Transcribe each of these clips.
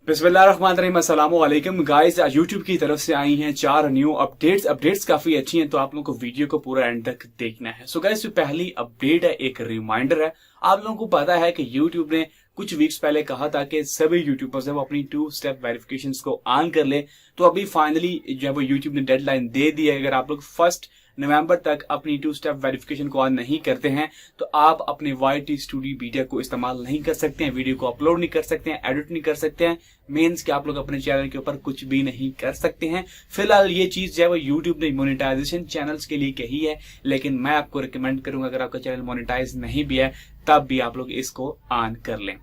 बिस्मिल्लाहिर्रहमानिर्रहीम, अस्सलामु अलैकुम गाइस। यूट्यूब की तरफ से आई हैं 4 न्यू अपडेट्स काफी अच्छी हैं, तो आप लोगों को वीडियो को पूरा एंड तक देखना है। सो गाइस, पहली अपडेट है, एक रिमाइंडर है। आप लोगों को पता है कि यूट्यूब ने कुछ वीक्स पहले कहा था कि सभी यूट्यूबर्स वो अपनी 2 स्टेप वेरिफिकेशन को ऑन कर ले। तो अभी फाइनली जब यूट्यूब ने डेडलाइन दे दी है, अगर आप लोग 1 नवंबर तक अपनी 2 स्टेप वेरिफिकेशन को ऑन नहीं करते हैं तो आप अपने YT स्टूडियो मीडिया को इस्तेमाल नहीं कर सकते हैं, वीडियो को अपलोड नहीं कर सकते हैं, एडिट नहीं कर सकते हैं, मीन्स कि आप लोग अपने चैनल के ऊपर कुछ भी नहीं कर सकते हैं। फिलहाल ये चीज जो है वो यूट्यूब ने मोनेटाइजेशन चैनल्स के लिए कही है, लेकिन मैं आपको रिकमेंड करूंगा अगर आपका चैनल मोनेटाइज नहीं भी है तब भी आप लोग इसको ऑन कर लें।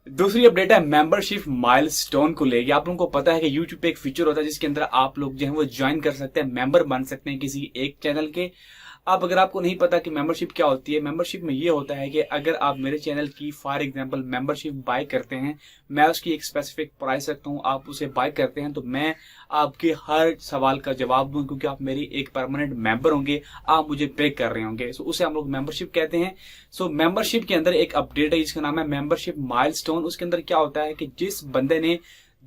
दूसरी अपडेट है मेंबरशिप माइलस्टोन को लेके। आप लोगों को पता है कि यूट्यूब पे एक फीचर होता है जिसके अंदर आप लोग जो है वो ज्वाइन कर सकते हैं, मेंबर बन सकते हैं किसी एक चैनल के। अब अगर आपको नहीं पता कि मेंबरशिप क्या होती है, मेंबरशिप में ये होता है कि अगर आप मेरे चैनल की फॉर एग्जांपल मेंबरशिप बाय करते हैं, मैं उसकी एक स्पेसिफिक प्राइस रखता हूँ, आप उसे बाय करते हैं तो मैं आपके हर सवाल का जवाब दूं, क्योंकि आप मेरी एक परमानेंट मेंबर होंगे, आप मुझे पे कर रहे होंगे। सो उसे हम लोग मेंबरशिप कहते हैं। सो मेंबरशिप के अंदर एक अपडेट है जिसका नाम है मेंबरशिप माइलस्टोन। उसके अंदर क्या होता है कि जिस बंदे ने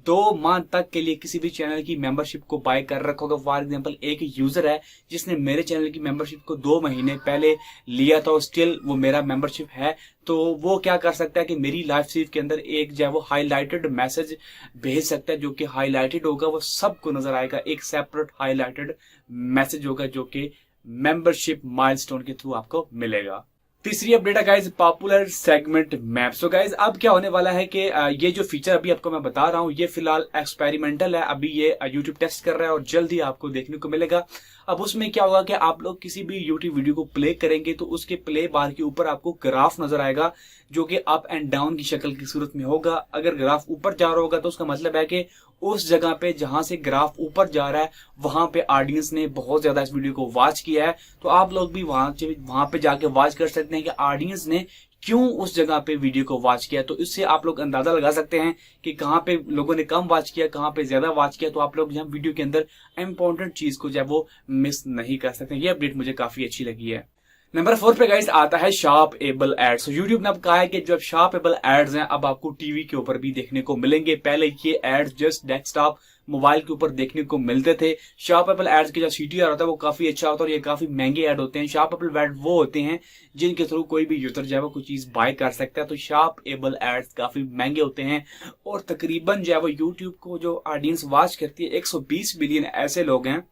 2 माह तक के लिए किसी भी चैनल की मेंबरशिप को बाय कर रखा होगा, फॉर एग्जांपल एक यूजर है जिसने मेरे चैनल की मेंबरशिप को 2 महीने पहले लिया था और स्टिल वो मेरा मेंबरशिप है, तो वो क्या कर सकता है कि मेरी लाइव फीड के अंदर एक जो है वो हाईलाइटेड मैसेज भेज सकता है, जो कि हाईलाइटेड होगा, वो सबको नजर आएगा, एक सेपरेट हाईलाइटेड मैसेज होगा जो कि मेंबरशिप माइलस्टोन के थ्रू आपको मिलेगा। तीसरी अपडेट है guys, popular segment map. So guys अब क्या होने वाला है कि ये जो फीचर अभी आपको मैं बता रहा हूँ ये फिलहाल एक्सपेरिमेंटल है, अभी ये यूट्यूब टेस्ट कर रहा है और जल्द ही आपको देखने को मिलेगा। अब उसमें क्या होगा कि आप लोग किसी भी यूट्यूब वीडियो को प्ले करेंगे तो उसके प्ले बार के ऊपर आपको ग्राफ नजर आएगा जो कि अप एंड डाउन की शक्ल की सूरत में होगा। अगर ग्राफ ऊपर जा रहा होगा तो उसका मतलब है कि उस जगह पे जहां से ग्राफ ऊपर जा रहा है वहां पे ऑडियंस ने बहुत ज्यादा इस वीडियो को वॉच किया है। तो आप लोग भी वहां पे जाके वॉच कर सकते हैं कि ऑडियंस ने क्यों उस जगह पे वीडियो को वॉच किया। तो इससे आप लोग अंदाजा लगा सकते हैं कि कहां पे लोगों ने कम वॉच किया, कहां पे ज्यादा वॉच किया। तो आप लोग यहाँ वीडियो के अंदर इंपॉर्टेंट चीज को जो है वो मिस नहीं कर सकते। ये अपडेट मुझे काफी अच्छी लगी है। नंबर 4 पे गाइस आता है शार्पेबल एड्स। तो यूट्यूब ने अब कहा है कि जो शार्पेबल एड्स हैं अब आपको टीवी के ऊपर भी देखने को मिलेंगे। पहले ये एड्स जस्ट डेस्कटॉप मोबाइल के ऊपर देखने को मिलते थे। शार्पेबल एड्स के जो CTR होता है वो काफी अच्छा होता है और ये काफी महंगे एड होते हैं। शार्पेबल एड वो होते हैं जिनके थ्रू कोई भी यूजर जो है वो कोई चीज बाय कर सकता है। तो शार्पेबल एड्स काफी महंगे होते हैं और तकरीबन जो है वो यूट्यूब को जो ऑडियंस वॉच करती है 120 मिलियन ऐसे लोग हैं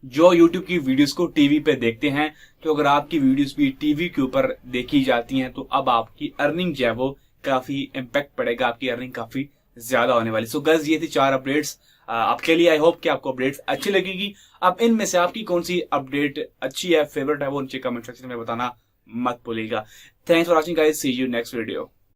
जो YouTube की वीडियोस को टीवी पे देखते हैं। तो अगर आपकी वीडियोस भी टीवी के ऊपर देखी जाती हैं तो अब आपकी अर्निंग जो है वो काफी इम्पैक्ट पड़ेगा, आपकी अर्निंग काफी ज्यादा होने वाली। सो गाइस ये थी 4 अपडेट्स आपके लिए। आई होप कि आपको अपडेट्स अच्छी लगेगी। अब इनमें से आपकी कौन सी अपडेट अच्छी है, फेवरेट है, वो नीचे कमेंट सेक्शन में बताना मत भूलिएगा। Thanks for watching guys, see you next video.